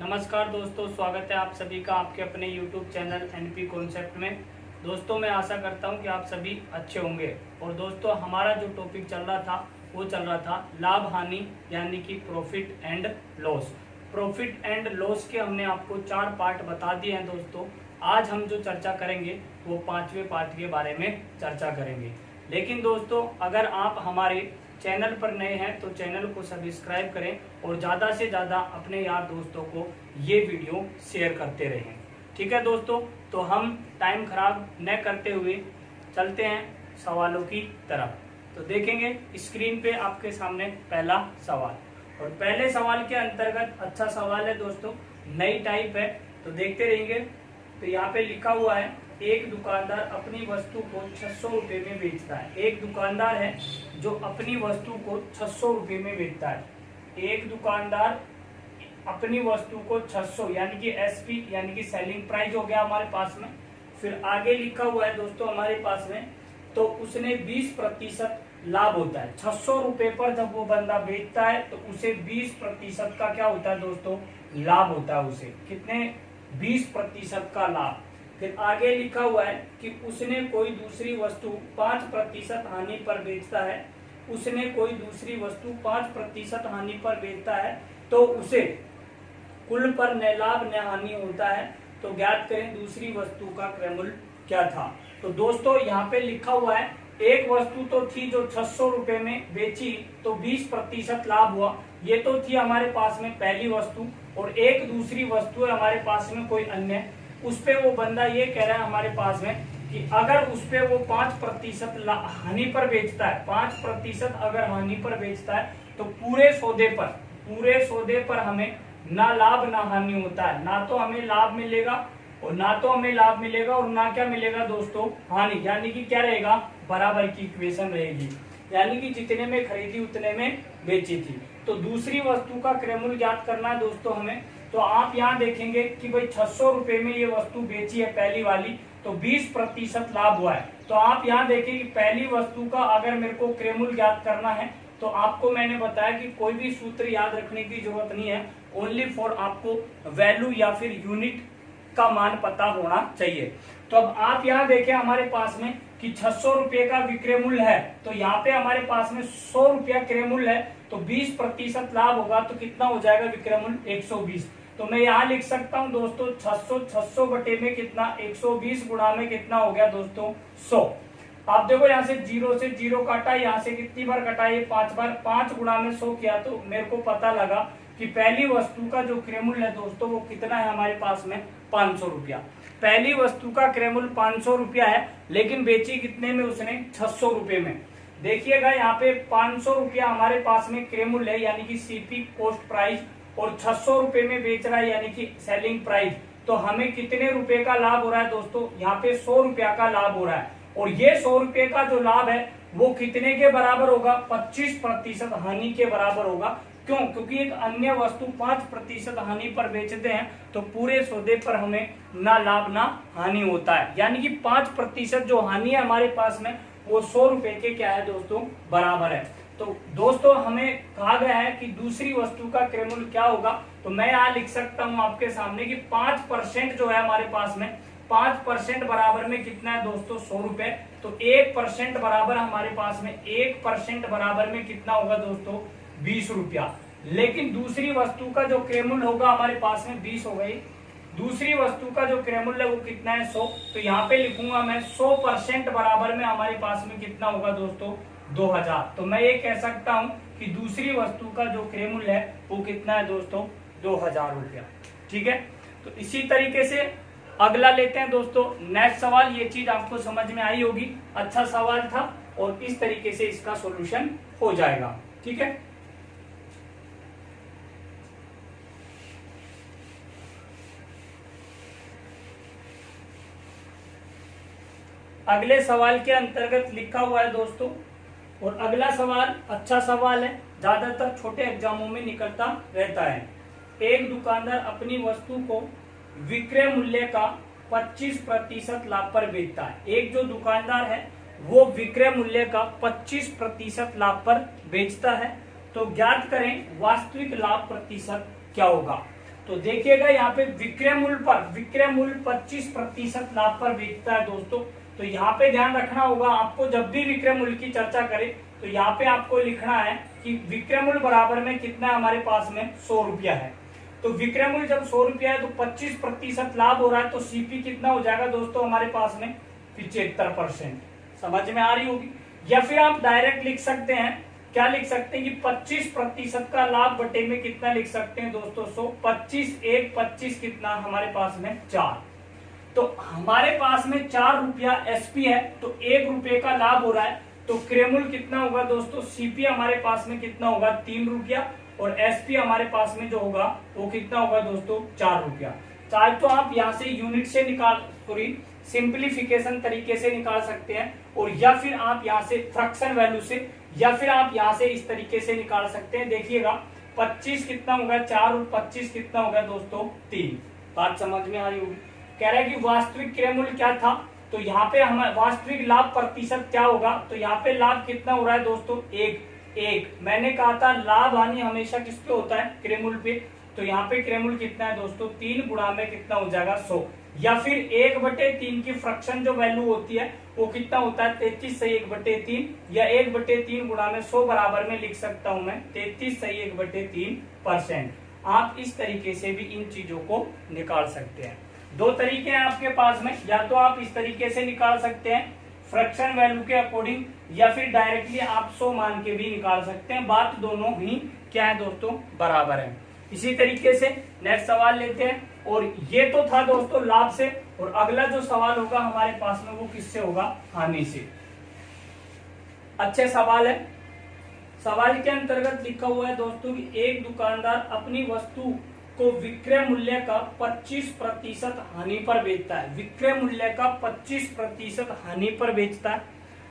नमस्कार दोस्तों, स्वागत है आप सभी का आपके अपने YouTube चैनल एनपी कॉन्सेप्ट में। दोस्तों मैं आशा करता हूं कि आप सभी अच्छे होंगे। और दोस्तों हमारा जो टॉपिक चल रहा था वो चल रहा था लाभ हानि यानी कि profit and loss. Profit and loss के हमने आपको 4 पार्ट बता दिए हैं दोस्तों। आज हम जो चर्चा करेंगे वो 5वें पार्ट के बारे में चर्चा करेंगे। लेकिन दोस्तों अगर आप हमारे चैनल पर नए हैं तो चैनल को सब्सक्राइब करें और ज़्यादा से ज़्यादा अपने यार दोस्तों को ये वीडियो शेयर करते रहें। ठीक है दोस्तों, तो हम टाइम खराब न करते हुए चलते हैं सवालों की तरफ। तो देखेंगे स्क्रीन पे आपके सामने पहला सवाल, और पहले सवाल के अंतर्गत अच्छा सवाल है दोस्तों, नई टाइप है तो देखते रहेंगे। तो यहाँ पे लिखा हुआ है एक दुकानदार अपनी वस्तु को 600 रुपये में बेचता है। एक दुकानदार है जो अपनी वस्तु को 600 रुपये में बेचता है। एक दुकानदार अपनी वस्तु को 600 यानी कि एसपी यानी कि सेलिंग प्राइस हो गया हमारे पास में। फिर आगे लिखा हुआ है दोस्तों हमारे पास में, तो उसने 20% लाभ होता है। 600 रुपये पर जब वो बंदा बेचता है तो उसे 20% का क्या होता है दोस्तों, लाभ होता है। उसे कितने, 20% का लाभ। फिर आगे लिखा हुआ है कि उसने कोई दूसरी वस्तु 5% हानि पर बेचता है। उसने कोई दूसरी वस्तु 5% हानि पर बेचता है तो उसे कुल पर न लाभ न हानि होता है। तो ज्ञात करें दूसरी वस्तु का क्रय मूल्य क्या था। तो दोस्तों यहाँ पे लिखा हुआ है एक वस्तु तो थी जो 600 रुपये में बेची तो 20% लाभ हुआ। ये तो थी हमारे पास में पहली वस्तु, और एक दूसरी वस्तु है हमारे पास में कोई अन्य। उस पे वो बंदा ये कह रहा है हमारे पास में कि अगर उस पे वो 5% हानि पर बेचता है, 5% अगर हानि पर बेचता है तो पूरे सौदे पर हमें ना लाभ ना हानि होता है। ना तो हमें लाभ मिलेगा और ना क्या मिलेगा दोस्तों, हानि। यानी कि क्या रहेगा, बराबर की इक्वेशन रहेगी। यानी कि जितने में खरीदी उतने में बेची थी। तो दूसरी वस्तु का क्रय मूल्य ज्ञात करना है दोस्तों हमें। तो आप यहाँ देखेंगे कि भाई 600 रुपये में ये वस्तु बेची है पहली वाली, तो 20% लाभ हुआ है। तो आप यहाँ देखें कि पहली वस्तु का अगर मेरे को क्रय मूल्य ज्ञात करना है तो आपको मैंने बताया कि कोई भी सूत्र याद रखने की जरूरत नहीं है, ओनली फॉर आपको वैल्यू या फिर यूनिट का मान पता होना चाहिए। तो अब आप यहाँ देखें हमारे पास में कि 600 रुपये का विक्रय मूल्य है, तो यहाँ पे हमारे पास में 100 रुपया क्रय मूल्य है, तो 20% लाभ होगा तो कितना हो जाएगा विक्रय मूल्य, 120। तो मैं यहाँ लिख सकता हूँ दोस्तों 600 बटे में कितना, 120 गुणा में कितना हो गया दोस्तों, 100। आप देखो यहाँ से 0 से 0 काटा, यहाँ से कितनी बार कटा, ये 5 बार। 5 गुणा में 100 किया तो मेरे को पता लगा कि पहली वस्तु का जो क्रय मूल्य है दोस्तों वो कितना है हमारे पास में, 500 रुपया। पहली वस्तु का क्रय मूल्य 500 रुपया है, लेकिन बेची कितने में उसने, 600 रुपये में। देखिएगा यहाँ पे 500 रुपया हमारे पास में क्रय मूल्य है यानी कि सीपी कॉस्ट प्राइस, और 600 रुपये में बेच रहा है यानी कि सेलिंग प्राइस। तो हमें कितने रुपए का लाभ हो रहा है दोस्तों, यहाँ पे 100 रुपया का लाभ हो रहा है। और ये 100 रुपये का जो लाभ है वो कितने के बराबर होगा, 25% हानि के बराबर होगा। क्यों, क्योंकि एक अन्य वस्तु 5% हानि पर बेचते हैं तो पूरे सौदे पर हमें ना लाभ ना हानि होता है। यानी कि 5% जो हानि है हमारे पास में वो 100 रुपये के क्या है दोस्तों, बराबर है। तो दोस्तों हमें कहा गया है कि दूसरी वस्तु का क्रय मूल्य क्या होगा। तो मैं यहाँ लिख सकता हूँ आपके सामने कि 5% जो है हमारे पास में, 5% बराबर में कितना है दोस्तों, 100 रुपए। तो 1% बराबर हमारे पास में, 1% बराबर में कितना होगा दोस्तों, 20 रुपया। लेकिन दूसरी वस्तु का जो क्रय मूल्य होगा हमारे पास में 20 हो गई। दूसरी वस्तु का जो क्रय मूल्य है वो कितना है, 100। तो यहाँ पे लिखूंगा मैं 100% बराबर में हमारे पास में कितना होगा दोस्तों, 2000। तो मैं ये कह सकता हूँ कि दूसरी वस्तु का जो क्रय मूल्य है वो कितना है दोस्तों, 2000 रुपया। ठीक है, तो इसी तरीके से अगला लेते हैं दोस्तों नेक्स्ट सवाल। ये चीज आपको समझ में आई होगी, अच्छा सवाल था और इस तरीके से इसका सॉल्यूशन हो जाएगा। ठीक है, अगले सवाल के अंतर्गत लिखा हुआ है दोस्तों, और अगला सवाल अच्छा सवाल है, ज्यादातर छोटे एग्जामों में निकलता रहता है। एक दुकानदार अपनी वस्तु को विक्रय मूल्य का 25% लाभ पर बेचता है। एक जो दुकानदार है वो विक्रय मूल्य का 25% लाभ पर बेचता है। तो ज्ञात करें वास्तविक लाभ प्रतिशत क्या होगा। तो देखिएगा यहाँ पे विक्रय मूल्य 25% लाभ पर बेचता है दोस्तों। तो यहाँ पे ध्यान रखना होगा आपको, जब भी विक्रय मूल्य की चर्चा करें तो यहाँ पे आपको लिखना है कि विक्रय मूल्य बराबर में कितना हमारे पास में 100 रुपया है। तो विक्रय मूल्य जब 100 रुपया है तो 25% लाभ हो रहा है, तो सीपी कितना हो जाएगा दोस्तों हमारे पास में 75%। समझ में आ रही होगी। या फिर आप डायरेक्ट लिख सकते हैं, क्या लिख सकते हैं कि 25% का लाभ बटे में कितना लिख सकते हैं दोस्तों 100, 25 1 25 कितना हमारे पास में 4। तो हमारे पास में 4 रुपया एसपी है, तो 1 रुपये का लाभ हो रहा है। तो क्रय मूल्य कितना होगा दोस्तों, सीपी हमारे पास में कितना होगा 3 रुपया, और एसपी हमारे पास में जो होगा वो कितना होगा दोस्तों 4 रुपया। चाहे तो आप यहाँ से यूनिट से निकाल, सॉरी सिंप्लीफिकेशन तरीके से निकाल सकते हैं, और या फिर आप यहाँ से फ्रैक्शन वैल्यू से, या फिर आप यहाँ से इस तरीके से निकाल सकते हैं। देखिएगा 25 कितना होगा 4 और 25 कितना होगा दोस्तों 3। बात समझ में आ रही होगी। कह रहा है कि वास्तविक क्रय मूल्य क्या था, तो यहाँ पे हमारा वास्तविक लाभ प्रतिशत क्या होगा, तो यहाँ पे लाभ कितना हो रहा है दोस्तों 1। मैंने कहा था लाभ हानि हमेशा किस पे होता है, क्रय मूल्य पे। तो यहाँ पे क्रय मूल्य कितना है दोस्तों 3 गुणा में कितना हो जाएगा 100, या फिर 1/3 की फ्रैक्शन जो वैल्यू होती है वो कितना होता है 33 सही 1/3, या 1/3 गुणा में 100 बराबर में लिख सकता हूं मैं 33 सही 1/3%। आप इस तरीके से भी इन चीजों को निकाल सकते हैं। 2 तरीके हैं आपके पास में, या तो आप इस तरीके से निकाल सकते हैं फ्रैक्शन वैल्यू के अकॉर्डिंग, या फिर डायरेक्टली आप 100 मान के भी निकाल सकते हैं। बात दोनों ही क्या है दोस्तों बराबर है। इसी तरीके से नेक्स्ट सवाल लेते हैं, और ये तो था दोस्तों लाभ से, और अगला जो सवाल होगा हमारे पास में वो किससे होगा, हानि से। अच्छे सवाल है। सवाल के अंतर्गत लिखा हुआ है दोस्तों कि एक दुकानदार अपनी वस्तु को विक्रय मूल्य का 25% हानि पर बेचता है। विक्रय मूल्य का 25% हानि पर बेचता है।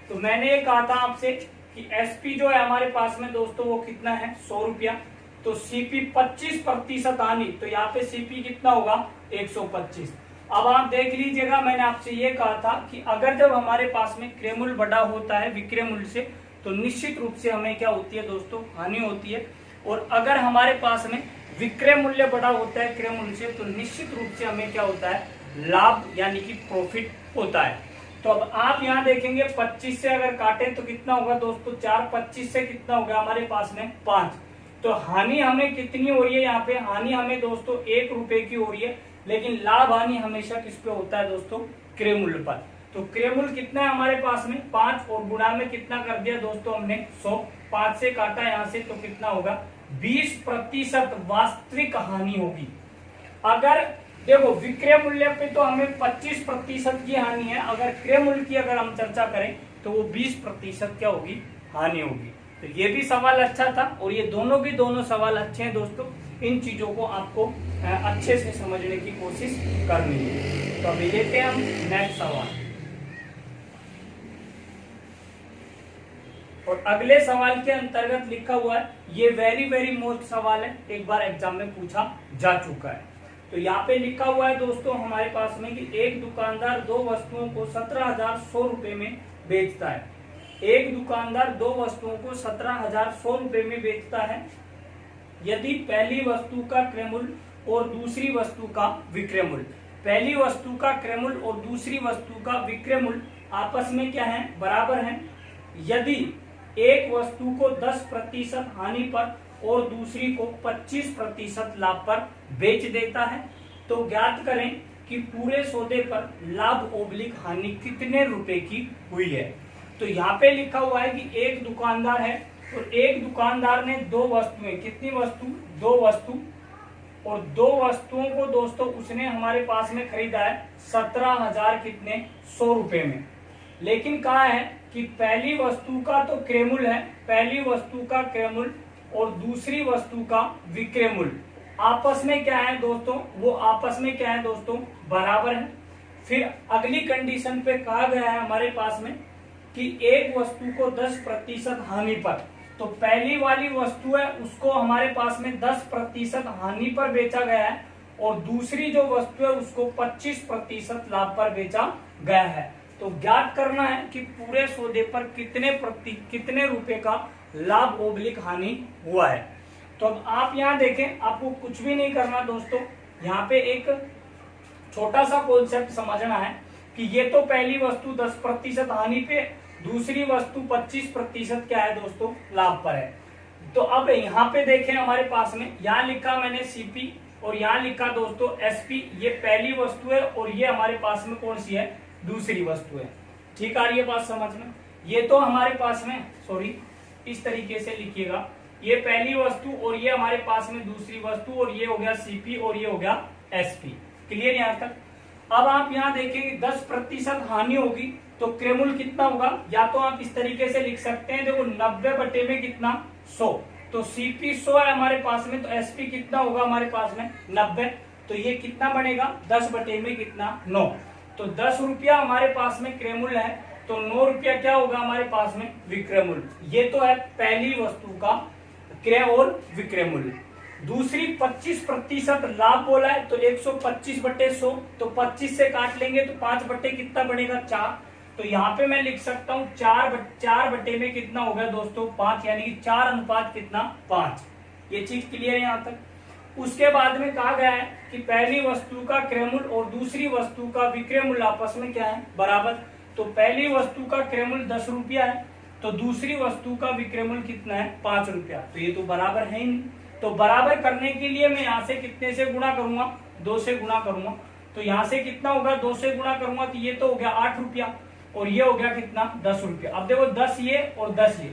तो मैंने ये कहा था आपसे कि एसपी जो है हमारे पास में दोस्तों वो कितना है 100 रुपया। तो सीपी 25% हानि, तो यहाँ पे सीपी कितना होगा 125। अब आप देख लीजिएगा, मैंने आपसे ये कहा था कि अगर जब हमारे पास में क्रय मूल्य बड़ा होता है विक्रय मूल्य से, तो निश्चित रूप से हमें क्या होती है दोस्तों, हानि होती है। और अगर हमारे पास में विक्रय मूल्य बड़ा होता है क्रय मूल्य से, तो निश्चित रूप से हमें क्या होता है, लाभ यानी कि प्रॉफिट होता है। तो अब आप यहाँ देखेंगे 25 से अगर काटे तो कितना होगा दोस्तों 4, 25 से कितना होगा हमारे पास में 5। तो हानि हमें कितनी हो रही है, यहाँ पे हानि हमें दोस्तों 1 रुपए की हो रही है, लेकिन लाभ हानि हमेशा किस पे होता है दोस्तों, क्रय मूल्य पर। तो क्रय मूल्य कितना है हमारे पास में 5, और गुणा में कितना कर दिया दोस्तों हमने 100। 5 से काटा यहाँ से तो कितना होगा 20% वास्तविक हानि होगी। अगर देखो विक्रय मूल्य पे तो हमें 25% की हानि है, अगर क्रय मूल्य की अगर हम चर्चा करें तो वो 20% क्या होगी, हानि होगी। तो ये भी सवाल अच्छा था, और ये दोनों के दोनों सवाल अच्छे हैं दोस्तों। इन चीजों को आपको अच्छे से समझने की कोशिश करनी है। तो अभी लेते हैं हम नेक्स्ट सवाल, और अगले सवाल के अंतर्गत लिखा हुआ है, ये वेरी मोस्ट सवाल है, एक बार एग्जाम में पूछा जा चुका है। तो यहाँ पे लिखा हुआ है दोस्तों हमारे पास में कि एक दुकानदार 2 वस्तुओं को 17,100 रुपए में बेचता है। एक दुकानदार 2 वस्तुओं को 17,100 रुपए में बेचता है यदि पहली वस्तु का क्रय मूल्य और दूसरी वस्तु का विक्रय मूल्य, पहली वस्तु का क्रय मूल्य और दूसरी वस्तु का विक्रय मूल्य आपस में क्या है, बराबर है। यदि एक वस्तु को 10% हानि पर और दूसरी को 25% लाभ पर बेच देता है, तो ज्ञात करें कि पूरे सौदे पर लाभ ओब्लिक हानि कितने रुपए की हुई है। तो यहाँ पे लिखा हुआ है कि एक दुकानदार है, और एक दुकानदार ने 2 वस्तुएं, कितनी वस्तु, 2 वस्तु, और 2 वस्तुओं को दोस्तों उसने हमारे पास में खरीदा है 17,000 कितने 100 रुपए में। लेकिन कहा है कि पहली वस्तु का तो क्रय मूल्य है, पहली वस्तु का क्रय मूल्य और दूसरी वस्तु का विक्रय मूल्य आपस में क्या है दोस्तों, वो आपस में क्या है दोस्तों, बराबर है। फिर अगली कंडीशन पे कहा गया है हमारे पास में कि एक वस्तु को 10% हानि पर, तो पहली वाली वस्तु है उसको हमारे पास में 10% हानि पर बेचा गया है, और दूसरी जो वस्तु है उसको 25% लाभ पर बेचा गया है। तो ज्ञात करना है कि पूरे सौदे पर कितने रुपए का लाभ ओब्लिक हानि हुआ है। तो अब आप यहाँ देखें, आपको कुछ भी नहीं करना दोस्तों, यहाँ पे एक छोटा सा कॉन्सेप्ट समझना है कि ये तो पहली वस्तु 10% हानि पे, दूसरी वस्तु 25% क्या है दोस्तों, लाभ पर है। तो अब यहाँ पे देखें हमारे पास में, यहाँ लिखा मैंने सीपी और यहाँ लिखा दोस्तों एसपी, ये पहली वस्तु है और ये हमारे पास में कौन सी है, दूसरी वस्तु है। ठीक आ रही है बात समझ में? ये तो हमारे पास में, सॉरी इस तरीके से लिखिएगा, ये पहली वस्तु और ये हमारे पास में दूसरी वस्तु, और ये हो गया सीपी और ये हो गया एसपी। क्लियर यहाँ तक? अब आप यहाँ देखेंगे 10% हानि होगी तो क्रेमुल कितना होगा, या तो आप इस तरीके से लिख सकते हैं, देखो 90 बटे में कितना, 100, तो सीपी 100 है हमारे पास में, तो एसपी कितना होगा हमारे पास में 90, तो ये कितना बनेगा 10 बटे में कितना, 9। तो 10 रुपया हमारे पास में क्रेमुल है, तो 9 रुपया क्या होगा हमारे पास में विक्रयमूल्य। ये तो है पहली वस्तु का क्रय और विक्रयमूल्य। दूसरी 25% लाभ बोला है, तो 125 बटे 100, तो 25 से काट लेंगे तो 5 बटे कितना बनेगा, 4। तो यहाँ पे मैं लिख सकता हूँ 4 बटे में कितना हो गया दोस्तों, 5, यानी कि 4 अनुपात कितना, 5। ये चीज क्लियर है यहाँ तक? उसके बाद में कहा गया है कि पहली वस्तु का क्रयमूल्य और दूसरी वस्तु का विक्रयमूल्य आपस में क्या है, बराबर। तो पहली वस्तु का क्रयमूल्य 10 रुपया है, तो दूसरी वस्तु का विक्रयमूल्य कितना है, 5 रुपया, तो ये तो बराबर है ही नहीं। तो बराबर करने के लिए मैं यहाँ से कितने से गुणा करूंगा, 2 से गुणा करूंगा, तो यहाँ से कितना होगा, 2 से गुणा करूंगा तो ये तो हो गया 8 रुपया और ये हो गया कितना, 10 रुपया। अब देखो 10 ये और 10 ये,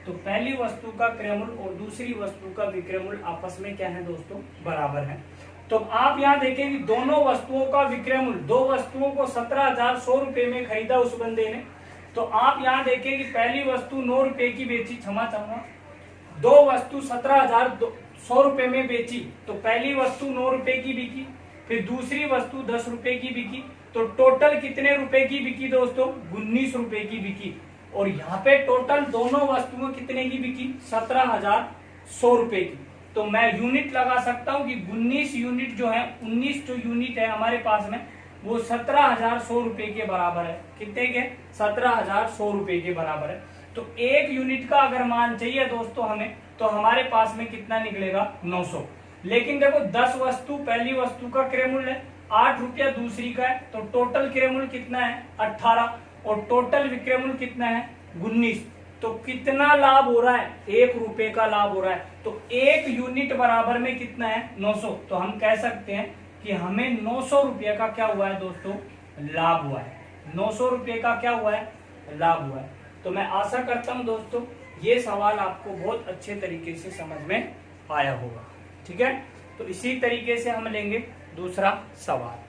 तो पहली वस्तु का क्रयमूल्य और दूसरी वस्तु का विक्रयमूल्य आपस में क्या है दोस्तों, बराबर है। तो आप यहाँ देखें कि दोनों वस्तुओं का विक्रयमूल्य, दो वस्तुओं को 17,100 रुपए में खरीदा उस बंदे ने, तो आप यहाँ देखें कि पहली वस्तु 9 रुपए की बेची, क्षमा चाहूंगा, दो वस्तु 17,100 रुपए में बेची, तो पहली वस्तु 9 रुपए की बिकी, फिर दूसरी वस्तु 10 रुपए की बिकी, तो टोटल कितने रुपए की बिकी दोस्तों, 19 रुपए की बिकी। और यहाँ पे टोटल दोनों वस्तुओं कितने की बिकी, 17,100 रुपए की। तो मैं यूनिट लगा सकता हूँ कि 19 यूनिट जो है, 19 जो यूनिट है हमारे पास में वो 17,100 रुपए के बराबर है। कितने के, 17,100 रुपए के बराबर है। तो एक यूनिट का अगर मान चाहिए दोस्तों हमें, तो हमारे पास में कितना निकलेगा, 900। लेकिन देखो 10 वस्तु, पहली वस्तु का क्रयमूल्य है 8 रुपया, दूसरी का है, तो टोटल क्रयमूल्य कितना है, 18, और टोटल विक्रयमूल्य कितना है, 19। तो कितना लाभ हो रहा है, 1 रुपए का लाभ हो रहा है। तो एक यूनिट बराबर में कितना है, 900। तो हम कह सकते हैं कि हमें 900 रुपये का क्या हुआ है दोस्तों, लाभ हुआ है। 900 रुपये का क्या हुआ है, लाभ हुआ है। तो मैं आशा करता हूं दोस्तों ये सवाल आपको बहुत अच्छे तरीके से समझ में आया होगा। ठीक है, तो इसी तरीके से हम लेंगे दूसरा सवाल।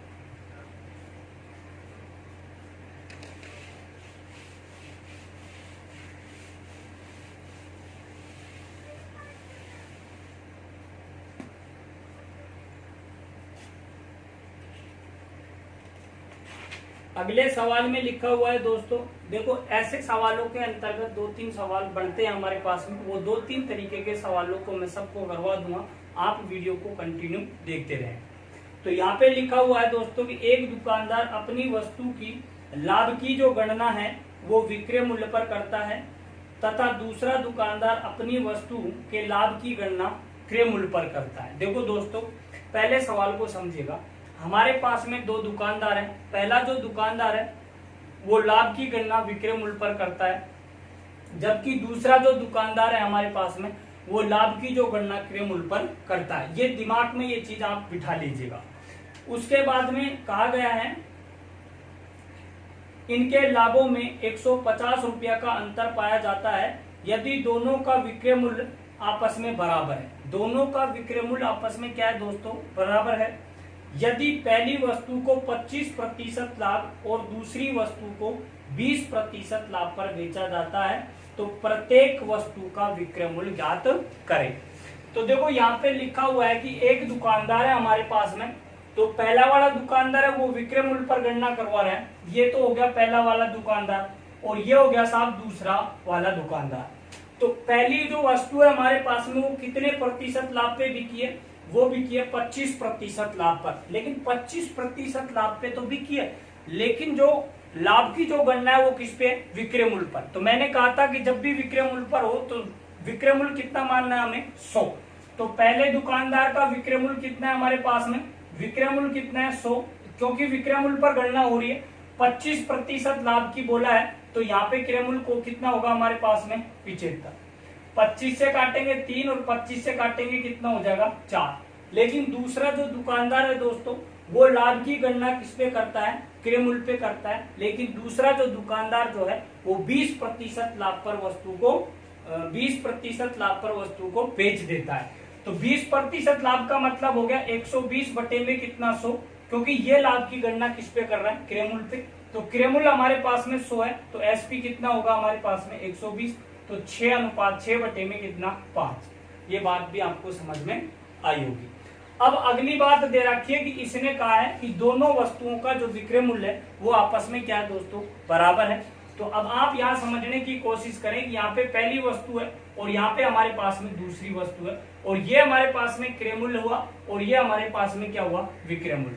अगले सवाल में लिखा हुआ है दोस्तों, देखो ऐसे सवालों के अंतर्गत 2-3 सवाल बनते हैं हमारे पास में, वो 2-3 तरीके के सवालों को मैं सबको करवा दूंगा, आप वीडियो को कंटिन्यू देखते रहें। तो यहाँ पे लिखा हुआ है दोस्तों कि एक दुकानदार अपनी वस्तु की लाभ की जो गणना है वो विक्रय मूल्य पर करता है, तथा दूसरा दुकानदार अपनी वस्तु के लाभ की गणना क्रय मूल्य पर करता है। देखो दोस्तों पहले सवाल को समझिएगा, हमारे पास में 2 दुकानदार हैं। पहला जो दुकानदार है वो लाभ की गणना विक्रय मूल्य पर करता है, जबकि दूसरा जो दुकानदार है हमारे पास में वो लाभ की जो गणना क्रय मूल्य पर करता है। ये दिमाग में ये चीज आप बिठा लीजिएगा। उसके बाद में कहा गया है इनके लाभों में 150 रुपया का अंतर पाया जाता है यदि दोनों का विक्रय मूल्य आपस में बराबर है। दोनों का विक्रय मूल्य आपस में क्या है दोस्तों, बराबर है। यदि पहली वस्तु को 25% लाभ और दूसरी वस्तु को 20% लाभ पर बेचा जाता है तो प्रत्येक वस्तु का विक्रय मूल्य ज्ञात करें। तो देखो यहाँ पे लिखा हुआ है कि एक दुकानदार है हमारे पास में, तो पहला वाला दुकानदार है वो विक्रय मूल्य पर गणना करवा रहा है। ये तो हो गया पहला वाला दुकानदार, और ये हो गया साहब दूसरा वाला दुकानदार। तो पहली जो वस्तु है हमारे पास में वो कितने प्रतिशत लाभ पे बिकी है, वो बिकी है 25% लाभ पर। लेकिन 25% लाभ पे तो बिकी है, लेकिन जो लाभ की जो गणना है वो किस पे, विक्रय मूल्य पर। तो मैंने कहा था कि जब भी विक्रय मूल्य पर हो तो विक्रय मूल्य कितना मानना है हमें, 100। तो पहले दुकानदार का विक्रय मूल्य कितना है हमारे पास में, विक्रय मूल्य कितना है 100, क्योंकि विक्रय मूल्य पर गणना हो रही है, 25% लाभ की बोला है, तो यहाँ पे क्रय मूल्य को कितना होगा हमारे पास में 75। 25 से काटेंगे 3 और 25 से काटेंगे कितना हो जाएगा 4। लेकिन दूसरा जो दुकानदार है दोस्तों वो लाभ की गणना किस पे करता है, क्रय मूल्य पे करता है, लेकिन दूसरा जो दुकानदार जो है वो 20% लाभ पर वस्तु को बेच देता है। तो 20% लाभ का मतलब हो गया 120 बटे में कितना 100, क्योंकि ये लाभ की गणना किस पे कर रहा है, क्रय मूल्य पे। तो क्रय मूल्य हमारे पास में 100 है, तो एसपी कितना होगा हमारे पास में 120, तो 6:6 बटे में कितना 5। ये बात भी आपको समझ में आई होगी। अब अगली बात दे रखी है कि इसने कहा है कि दोनों वस्तुओं का जो विक्रय मूल्य है वो आपस में क्या है दोस्तों, बराबर है। तो अब आप यहाँ समझने की कोशिश करें कि यहाँ पे पहली वस्तु है और यहाँ पे हमारे पास में दूसरी वस्तु है, और ये हमारे पास में क्रय मूल्य हुआ और ये हमारे पास में क्या हुआ, विक्रय मूल्य।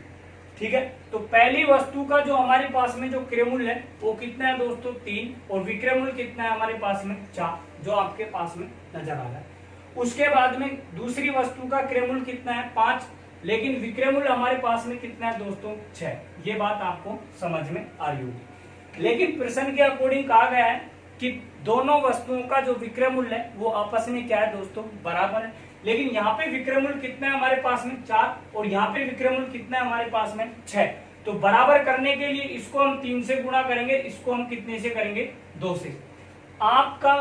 ठीक है, तो पहली वस्तु का जो हमारे पास में जो क्रय मूल्य है वो कितना है दोस्तों 3, और विक्रय मूल्य कितना है हमारे पास में 4, जो आपके पास में नजर आ रहा है। उसके बाद में दूसरी वस्तु का क्रय मूल्य कितना है 5, लेकिन विक्रय मूल्य हमारे पास में कितना है दोस्तों 6। ये बात आपको समझ में आ रही होगी। लेकिन प्रश्न के अकॉर्डिंग कहा गया है कि दोनों वस्तुओं का जो विक्रय मूल्य है वो आपस में क्या है दोस्तों, बराबर है। लेकिन यहाँ पे विक्रय मूल्य कितना है हमारे पास में 4, और यहाँ पे विक्रय मूल्य कितना है हमारे पास में 6। तो बराबर करने के लिए इसको हम 3 से गुणा करेंगे, इसको हम कितने से करेंगे 2 से। आपका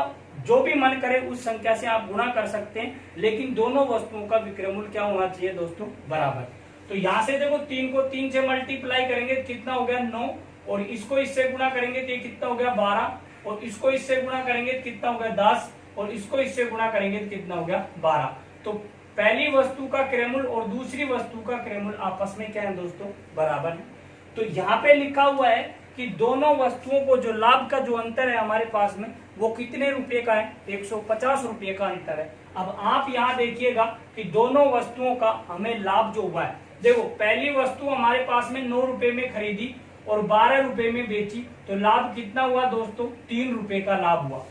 जो भी मन करे उस संख्या से आप गुणा कर सकते हैं, लेकिन दोनों वस्तुओं का विक्रय मूल्य क्या होना चाहिए दोस्तों, बराबर। तो यहाँ से देखो 3 को 3 से मल्टीप्लाई करेंगे कितना हो गया 9, और इसको इससे गुणा करेंगे तो ये कितना हो गया 12, और इसको इससे गुणा करेंगे कितना हो गया 10, और इसको इससे गुणा करेंगे तो कितना हो गया 12। तो पहली वस्तु का क्रय मूल्य और दूसरी वस्तु का क्रय मूल्य आपस में क्या है दोस्तों, बराबर है। तो यहाँ पे लिखा हुआ है कि दोनों वस्तुओं को जो लाभ का जो अंतर है हमारे पास में वो कितने रुपए का है, 150 रुपए का अंतर है। अब आप यहाँ देखिएगा कि दोनों वस्तुओं का हमें लाभ जो हुआ है, देखो पहली वस्तु हमारे पास में 9 रुपए में खरीदी और 12 रुपए में बेची, तो लाभ कितना हुआ दोस्तों, 3 रुपए का लाभ हुआ।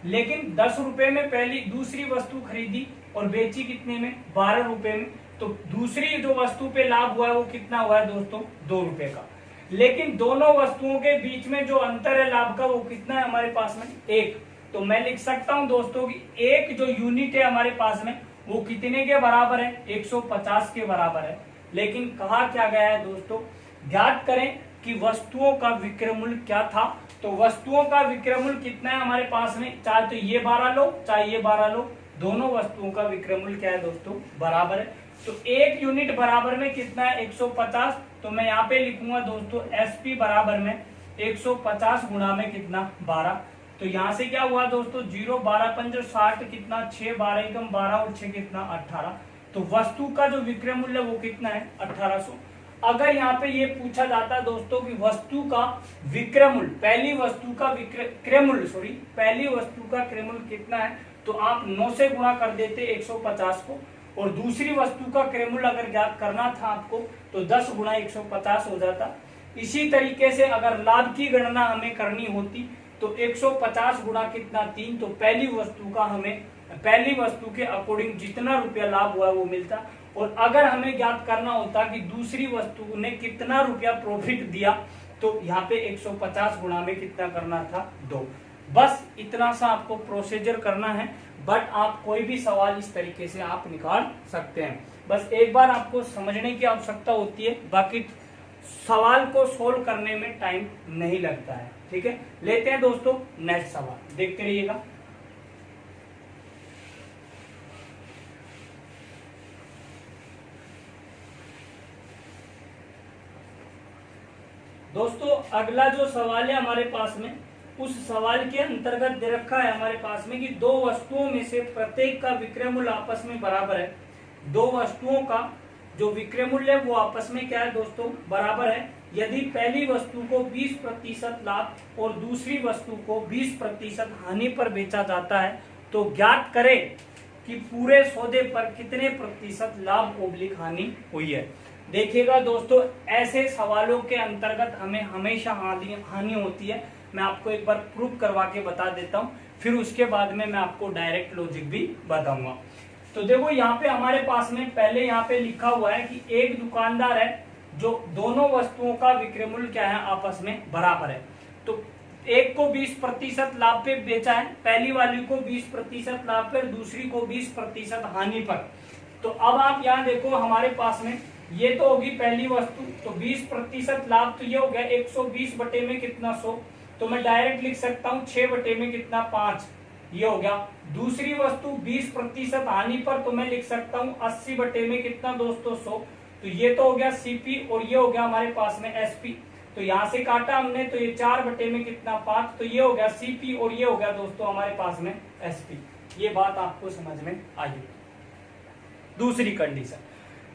लेकिन 10 रुपए में पहली दूसरी वस्तु खरीदी और बेची कितने में, 12 रुपए में, तो दूसरी जो वस्तु पे लाभ हुआ है वो कितना हुआ है दोस्तों, 2 रुपए का। लेकिन दोनों वस्तुओं के बीच में जो अंतर है लाभ का वो कितना है हमारे पास में 1। तो मैं लिख सकता हूं दोस्तों कि एक जो यूनिट है हमारे पास में वो कितने के बराबर है, 150 के बराबर है। लेकिन कहा क्या गया है दोस्तों, ज्ञात करें कि वस्तुओं का विक्रय मूल्य क्या था। तो वस्तुओं का विक्रय मूल्य कितना है हमारे पास में, चाहे तो ये 12 लो चाहे ये 12 लो, दोनों वस्तुओं का विक्रय मूल्य क्या है दोस्तों, बराबर है। तो एक यूनिट बराबर में कितना है 150, तो मैं यहाँ पे लिखूंगा दोस्तों एसपी बराबर में 150 गुणा में कितना 12। तो यहाँ से क्या हुआ दोस्तों 0, 12 5 60 कितना 6, 12 एकम 12 और 6 कितना 18। तो वस्तु का जो विक्रय मूल्य वो कितना है 1800। अगर यहाँ पे ये पूछा जाता दोस्तों कि वस्तु का विक्रय मूल्य, पहली वस्तु का क्रय मूल्य पहली वस्तु का क्रय मूल्य कितना है, तो आप 9 से गुणा कर देते 150 को, और दूसरी वस्तु का क्रय मूल्य अगर ज्ञात करना था आपको तो 10 गुणा 150 हो जाता। इसी तरीके से अगर लाभ की गणना हमें करनी होती तो 150 गुणा कितना 3, तो पहली वस्तु के अकॉर्डिंग जितना रुपया लाभ हुआ वो मिलता। और अगर हमें ज्ञात करना होता कि दूसरी वस्तु ने कितना रुपया प्रॉफिट दिया, तो यहाँ पे 150 गुणा में कितना करना था 2। बस इतना सा आपको प्रोसीजर करना है, बट आप कोई भी सवाल इस तरीके से आप निकाल सकते हैं। बस एक बार आपको समझने की आवश्यकता होती है, बाकी सवाल को सोल्व करने में टाइम नहीं लगता है। ठीक है, लेते हैं दोस्तों नेक्स्ट सवाल, देखते रहिएगा। दोस्तों अगला जो सवाल है हमारे पास में, उस सवाल के अंतर्गत दे रखा है हमारे पास में कि दो वस्तुओं में से प्रत्येक का विक्रय मूल्य आपस में बराबर है। दो वस्तुओं का जो विक्रय मूल्य है वो आपस में क्या है दोस्तों, बराबर है। यदि पहली वस्तु को 20% लाभ और दूसरी वस्तु को 20% हानि पर बेचा जाता है, तो ज्ञात करें कि पूरे सौदे पर कितने प्रतिशत लाभ ओब्लिक हानि हुई है। देखिएगा दोस्तों, ऐसे सवालों के अंतर्गत हमें हमेशा हानि होती है। मैं आपको एक बार प्रूफ करवा के बता देता हूं, फिर उसके बाद में मैं आपको डायरेक्ट लॉजिक भी बताऊंगा। तो देखो यहाँ पे हमारे पास में पहले यहाँ पे लिखा हुआ है कि एक दुकानदार है जो दोनों वस्तुओं का विक्रय मूल्य क्या है, आपस में बराबर है। तो एक को 20% लाभ पे बेचा है, पहली वाली को 20% लाभ पर, दूसरी को 20% हानि पर। तो अब आप यहाँ देखो हमारे पास में ये तो होगी पहली वस्तु, तो 20% लाभ तो ये हो गया 120 बटे में कितना 100, तो मैं डायरेक्ट लिख सकता हूँ 6 बटे में कितना 5, ये हो गया। दूसरी वस्तु 20% हानि पर, तो मैं लिख सकता हूँ 80 बटे में कितना दोस्तों 100, तो ये तो हो गया सीपी और ये हो गया हमारे पास में एसपी। तो यहाँ से काटा हमने तो ये 4 बटे में कितना 5, तो ये हो गया सीपी और ये हो गया दोस्तों हमारे पास में एसपी। ये बात आपको समझ में आई।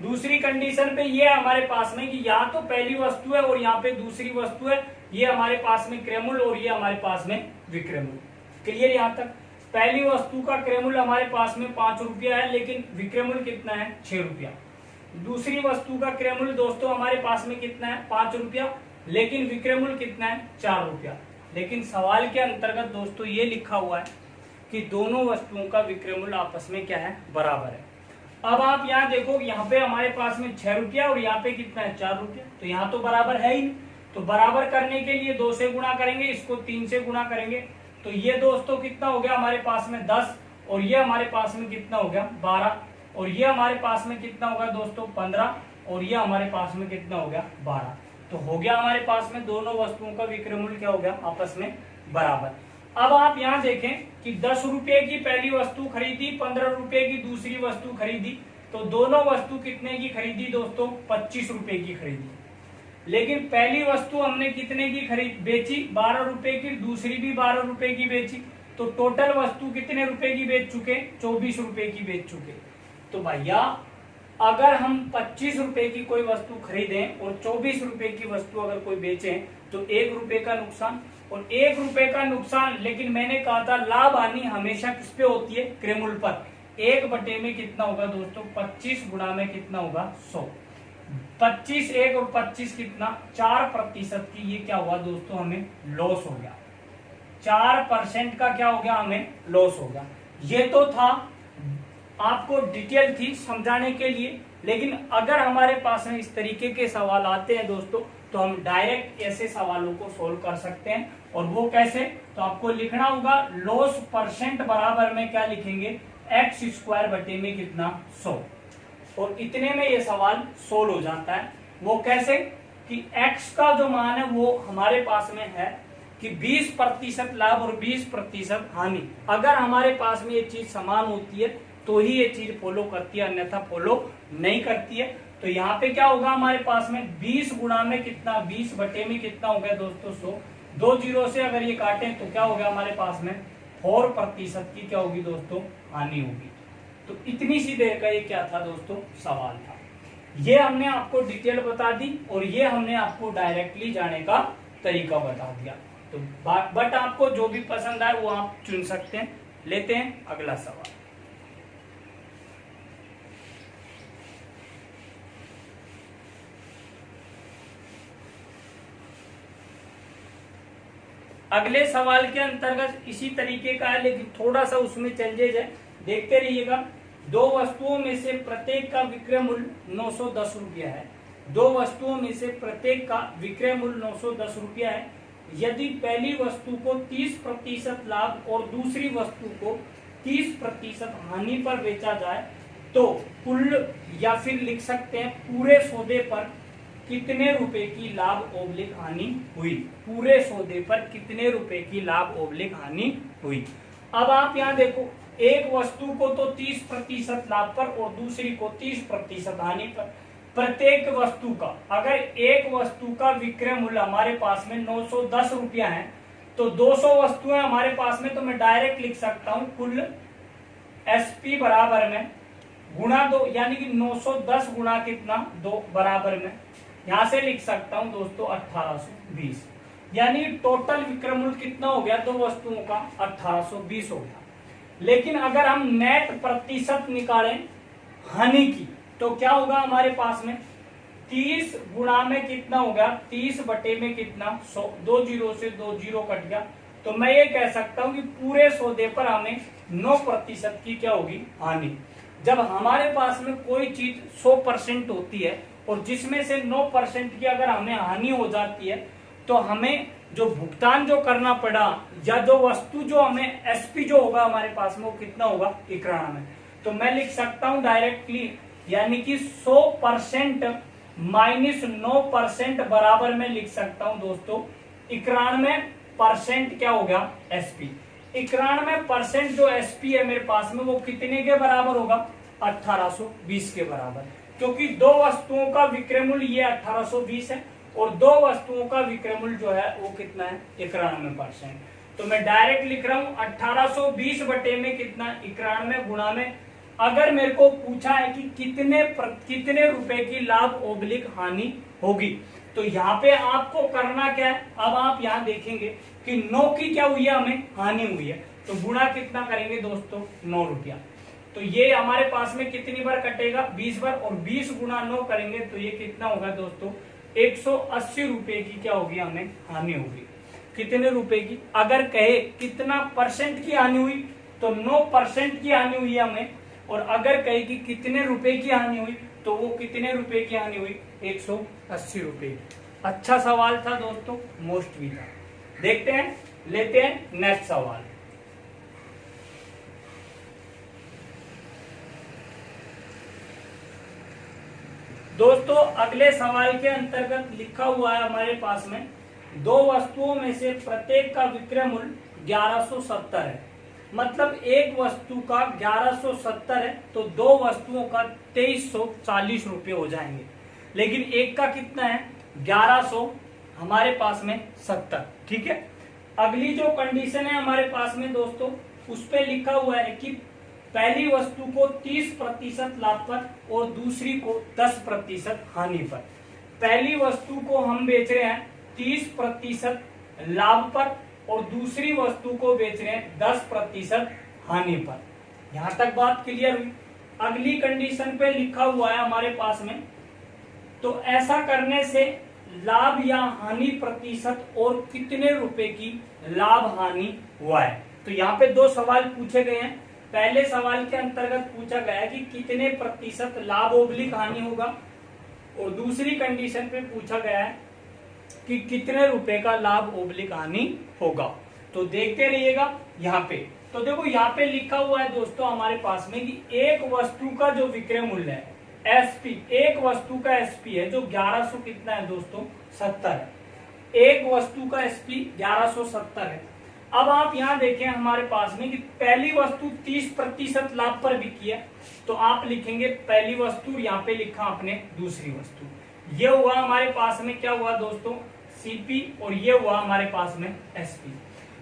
दूसरी कंडीशन पे ये है हमारे पास में कि यहाँ तो पहली वस्तु है और यहाँ पे दूसरी वस्तु है, ये हमारे पास में क्रय मूल्य और ये हमारे पास में विक्रय मूल्य। क्लियर यहाँ तक? पहली वस्तु का क्रय मूल्य हमारे पास में 5 रुपया है, लेकिन विक्रय मूल्य कितना है 6 रुपया। दूसरी वस्तु का क्रय मूल्य दोस्तों हमारे पास में कितना है 5 रुपया, लेकिन विक्रय मूल्य कितना है 4 रुपया। लेकिन सवाल के अंतर्गत दोस्तों ये लिखा हुआ है कि दोनों वस्तुओं का विक्रय मूल्य आपस में क्या है, बराबर है। अब आप यहाँ देखो, यहाँ पे हमारे पास में 6 रुपया और यहाँ पे कितना है 4 रुपया, तो यहाँ तो बराबर है ही नहीं। तो बराबर करने के लिए 2 से गुणा करेंगे, इसको 3 से गुणा करेंगे, तो ये दोस्तों कितना हो गया हमारे पास में 10, और ये हमारे पास में कितना हो गया 12, और ये हमारे पास में कितना होगा दोस्तों 15, और ये हमारे पास में कितना हो गया 12। तो हो गया हमारे पास में दोनों वस्तुओं का विक्रय मूल्य क्या हो गया, आपस में बराबर। अब आप यहाँ देखें कि 10 रुपए की पहली वस्तु खरीदी, 15 रुपए की दूसरी वस्तु खरीदी, तो दोनों वस्तु कितने की खरीदी दोस्तों, 25 रुपए की खरीदी। लेकिन पहली वस्तु हमने कितने की बेची, 12 रुपए की, दूसरी भी 12 रुपए की बेची, तो टोटल वस्तु कितने रुपए की बेच चुके, 24 रुपए की बेच चुके। तो भैया अगर हम 25 रुपए की कोई वस्तु खरीदें और 24 रुपए की वस्तु अगर कोई बेचें, तो 1 रुपए का नुकसान, और 1 रुपए का नुकसान। लेकिन मैंने कहा था लाभ हानि हमेशा किस पे होती है, क्रय मूल्य पर। 1 बटे में कितना होगा दोस्तों 25 गुणा में कितना होगा 100। 25 1 और 25 कितना 4% की ये क्या हुआ दोस्तों, हमें लॉस हो गया। 4% का क्या हो गया, हमें लॉस हो गया। ये तो था आपको डिटेल थी समझाने के लिए, लेकिन अगर हमारे पास में इस तरीके के सवाल आते हैं दोस्तों, तो हम डायरेक्ट ऐसे सवालों को सोल्व कर सकते हैं। और वो कैसे, तो आपको लिखना होगा लॉस परसेंट बराबर में क्या लिखेंगे, x² बटे में कितना 100, और इतने में ये सवाल सोल्व हो जाता है। वो कैसे कि x का जो मान है वो हमारे पास में है कि 20% लाभ और 20% हानि। अगर हमारे पास में ये चीज समान होती है तो ही ये चीज फॉलो करती है, अन्यथा फॉलो नहीं करती है। तो यहाँ पे क्या होगा हमारे पास में 20 गुणा में कितना, 20 बटे में कितना हो गया दोस्तों 100। 2 जीरो से अगर ये काटें तो क्या हो गया हमारे पास में 4% की क्या होगी दोस्तों, हानि होगी। तो इतनी सी देर का ये क्या था दोस्तों, सवाल था। ये हमने आपको डिटेल बता दी और ये हमने आपको डायरेक्टली जाने का तरीका बता दिया। तो बट आपको जो भी पसंद आए वो आप चुन सकते हैं। लेते हैं अगला सवाल। अगले सवाल के अंतर्गत इसी तरीके का है, लेकिन थोड़ा सा उसमें चेंजेज है, देखते रहिएगा। 2 वस्तुओं में से प्रत्येक का विक्रय मूल्य 910 रुपया है। 2 वस्तुओं में से प्रत्येक का विक्रय मूल्य 910 रुपया है। यदि पहली वस्तु को 30% लाभ और दूसरी वस्तु को 30% हानि पर बेचा जाए, तो कुल या फिर लिख सकते हैं पूरे सौदे पर कितने रुपए की लाभ ओब्लिक हानि हुई। पूरे सौदे पर कितने रुपए की लाभ ओब्लिक हानि हुई। अब आप यहाँ देखो, एक वस्तु को तो 30% लाभ पर और दूसरी को 30% हानि पर। प्रत्येक वस्तु का, अगर एक वस्तु का विक्रय मूल्य हमारे पास में 910 रुपया है, तो 200 वस्तुएं हमारे पास में, तो मैं डायरेक्ट लिख सकता हूं कुल एसपी बराबर में गुणा 2, यानी कि 910 गुणा कितना 2 बराबर में, यहां से लिख सकता हूं दोस्तों 1820, यानी टोटल विक्रय मूल्य कितना हो गया 2 वस्तुओं का 1820 हो गया। लेकिन अगर हम नेट प्रतिशत निकालें हानि की, तो क्या होगा हमारे पास में 30 गुणा में कितना हो गया 30 बटे में कितना 100, 2 जीरो से 2 जीरो कट गया। तो मैं ये कह सकता हूं कि पूरे सौदे पर हमें 9% की क्या होगी हानि। जब हमारे पास में कोई चीज 100% होती है और जिसमें से 9% की अगर हमें हानि हो जाती है तो हमें जो भुगतान जो करना पड़ा या जो वस्तु जो हमें एसपी जो होगा हमारे पास में वो कितना होगा 91। तो मैं लिख सकता हूं डायरेक्टली, यानी कि 100% माइनस 9% बराबर में लिख सकता हूं दोस्तों 91% क्या हो गया एसपी। 91% जो एसपी है मेरे पास में वो कितने के बराबर होगा 1820 के बराबर, क्योंकि दो वस्तुओं का विक्रय मूल्य ये 1820 है और दो वस्तुओं का विक्रय मूल्य जो है वो कितना है 91%। तो मैं डायरेक्ट लिख रहा हूं 1820 बटे में कितना 91 गुणा में, अगर मेरे को पूछा है कि कितने रुपए की लाभ ओब्लिक हानि होगी तो यहाँ पे आपको करना क्या है, अब आप यहाँ देखेंगे कि 9 की क्या हुई है हमें हानि हुई है, तो गुणा कितना करेंगे दोस्तों 9 रुपया। तो ये हमारे पास में कितनी बार कटेगा 20 बार, और 20 गुणा 9 करेंगे तो ये कितना होगा दोस्तों 180 रुपए की क्या होगी हमें हानि होगी। कितने रुपए की, अगर कहे कितना परसेंट की हानि हुई तो 9% की हानि हुई हमें, और अगर कहे कि कितने रुपए की हानि हुई तो वो कितने रुपए की हानि हुई 180 रुपए की। अच्छा सवाल था दोस्तों, मोस्ट भी था। देखते हैं, लेते हैं नेक्स्ट सवाल। दोस्तों अगले सवाल के अंतर्गत लिखा हुआ है हमारे पास में दो वस्तुओं में से प्रत्येक का विक्रय मूल्य 1170 है, मतलब एक वस्तु का 1170 है तो दो वस्तुओं का 2340 रुपए हो जाएंगे, लेकिन एक का कितना है 1100 हमारे पास में 70। ठीक है, अगली जो कंडीशन है हमारे पास में दोस्तों उस पे लिखा हुआ है कि पहली वस्तु को 30% लाभ पर और दूसरी को 10% हानि पर। पहली वस्तु को हम बेच रहे हैं 30% लाभ पर और दूसरी वस्तु को बेच रहे हैं 10% हानि पर। यहां तक बात क्लियर हुई। अगली कंडीशन पे लिखा हुआ है हमारे पास में, तो ऐसा करने से लाभ या हानि प्रतिशत और कितने रुपए की लाभ हानि हुआ है। तो यहाँ पे दो सवाल पूछे गए हैं। पहले सवाल के अंतर्गत पूछा गया है कि कितने प्रतिशत लाभ ओब्लिक हानि होगा, और दूसरी कंडीशन पे पूछा गया है कि कितने रुपए का लाभ ओब्लिक हानि होगा। तो देखते रहिएगा यहाँ पे। तो देखो यहाँ पे लिखा हुआ है दोस्तों हमारे पास में कि एक वस्तु का जो विक्रय मूल्य है एसपी, एक वस्तु का एसपी है जो 1100 कितना है दोस्तों 70 है। एक वस्तु का एसपी 1170 है। अब आप यहाँ देखें हमारे पास में कि पहली वस्तु 30% लाभ पर बिकी है, तो आप लिखेंगे पहली वस्तु, यहाँ पे लिखा आपने दूसरी वस्तु। ये हुआ हमारे पास में क्या हुआ दोस्तों सीपी, और ये हुआ हमारे पास में एसपी।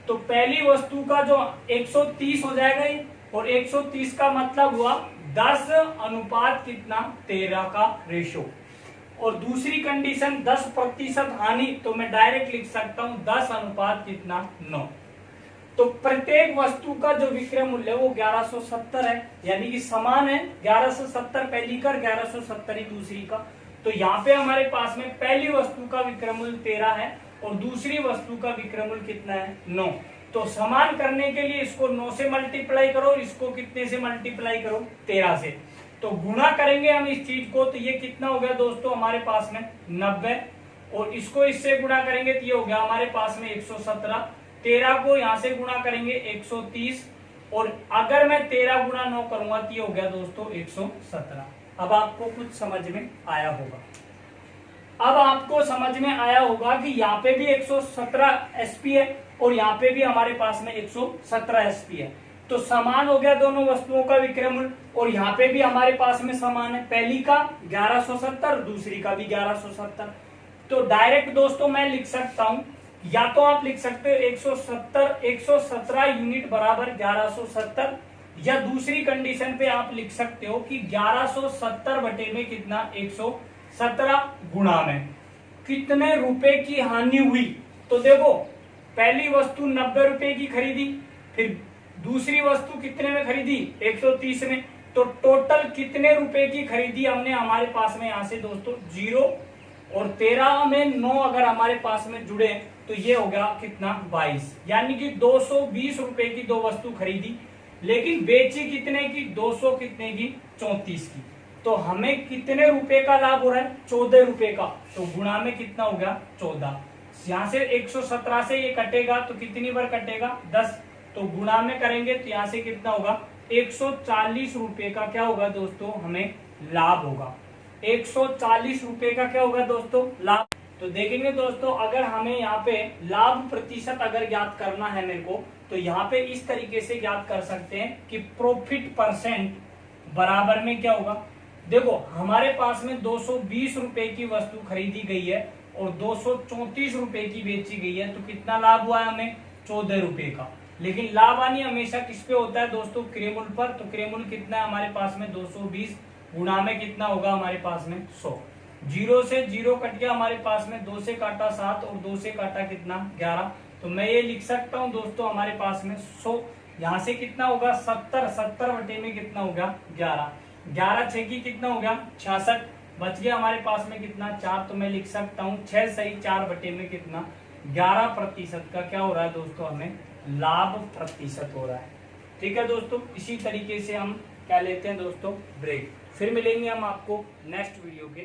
तो पहली वस्तु का जो 130 हो जाएगा ये, और 130 का मतलब हुआ 10 अनुपात कितना 13 का रेशो। और दूसरी कंडीशन 10% हानि, तो मैं डायरेक्ट लिख सकता हूं 10 अनुपात कितना 9। तो प्रत्येक वस्तु का जो विक्रय मूल्य है वो 1170 है, यानी कि समान है 1170 पहली का 1170 ही दूसरी का। तो यहाँ पे हमारे पास में पहली वस्तु का विक्रय मूल्य 13 है और दूसरी वस्तु का विक्रय मूल्य कितना है 9। तो समान करने के लिए इसको 9 से मल्टीप्लाई करो, इसको कितने से मल्टीप्लाई करो 13 से। तो गुणा करेंगे हम इस चीज को, तो ये कितना हो गया दोस्तों हमारे पास में 90, और इसको इससे गुणा करेंगे तो ये हो गया हमारे पास में 117। 13 को यहाँ से गुणा करेंगे 130, और अगर मैं 13 गुणा 9 करूंगा तो ये हो गया दोस्तों 117। अब आपको कुछ समझ में आया होगा। अब आपको समझ में आया होगा कि यहाँ पे भी 117 एसपी है और यहाँ पे भी हमारे पास में 117 एसपी है। तो समान हो गया दोनों वस्तुओं का विक्रय मूल्य, और यहाँ पे भी हमारे पास में समान है, पहली का 1170 दूसरी का भी 1170। तो डायरेक्ट दोस्तों मैं लिख सकता हूं, या तो आप लिख सकते हो 117 यूनिट बराबर 1170, या दूसरी कंडीशन पे आप लिख सकते हो कि 1170 बटे में कितना 117 गुणा में कितने रुपए की हानि हुई। तो देखो पहली वस्तु 90 रुपए की खरीदी, फिर दूसरी वस्तु कितने में खरीदी 130 में, तो टोटल कितने रुपए की खरीदी हमने हमारे पास में यहाँ से दोस्तों 0, और 13 में 9 अगर हमारे पास में जुड़े तो ये हो गया कितना 22, यानी कि 220 रुपए की दो वस्तु खरीदी। लेकिन बेची कितने की, 200 कितने की, 34 की। तो हमें कितने रुपए का लाभ हो रहा है, 14 रुपए का। तो गुणा में कितना हो गया, 14। यहाँ से 117 से ये कटेगा तो कितनी बार कटेगा, 10। तो गुणा में करेंगे तो यहाँ से कितना होगा, 140 रुपए का क्या होगा दोस्तों, हमें लाभ होगा। 140 रुपए का क्या होगा दोस्तों, लाभ। तो देखेंगे दोस्तों, अगर हमें यहाँ पे लाभ प्रतिशत अगर ज्ञात करना है मेरे को, तो यहाँ पे इस तरीके से ज्ञात कर सकते हैं कि प्रॉफिट परसेंट बराबर में क्या होगा। देखो हमारे पास में 220 रुपए की वस्तु खरीदी गई है और 234 रुपए की बेची गई है, तो कितना लाभ हुआ है हमें, 14 रुपए का। लेकिन लाभ हानि हमेशा किस पे होता है दोस्तों, क्रय मूल्य पर। तो क्रय मूल्य कितना है हमारे पास में, 220, गुणा में कितना होगा हमारे पास में, 100। 0 से 0 कट गया हमारे पास में, 2 से काटा 7 और 2 से काटा कितना, 11। तो मैं ये लिख सकता हूं दोस्तों हमारे पास में 100, यहाँ से कितना होगा 70, 70 बटे में कितना होगा 11, 11 6 की कितना हो गया 66, बच गया हमारे पास में कितना 4। तो मैं लिख सकता हूँ 6 सही 4 बटे में कितना 11% का क्या हो रहा है दोस्तों, हमें लाभ प्रतिशत हो रहा है। ठीक है दोस्तों, इसी तरीके से हम क्या लेते हैं दोस्तों, ब्रेक। फिर मिलेंगे हम आपको नेक्स्ट वीडियो के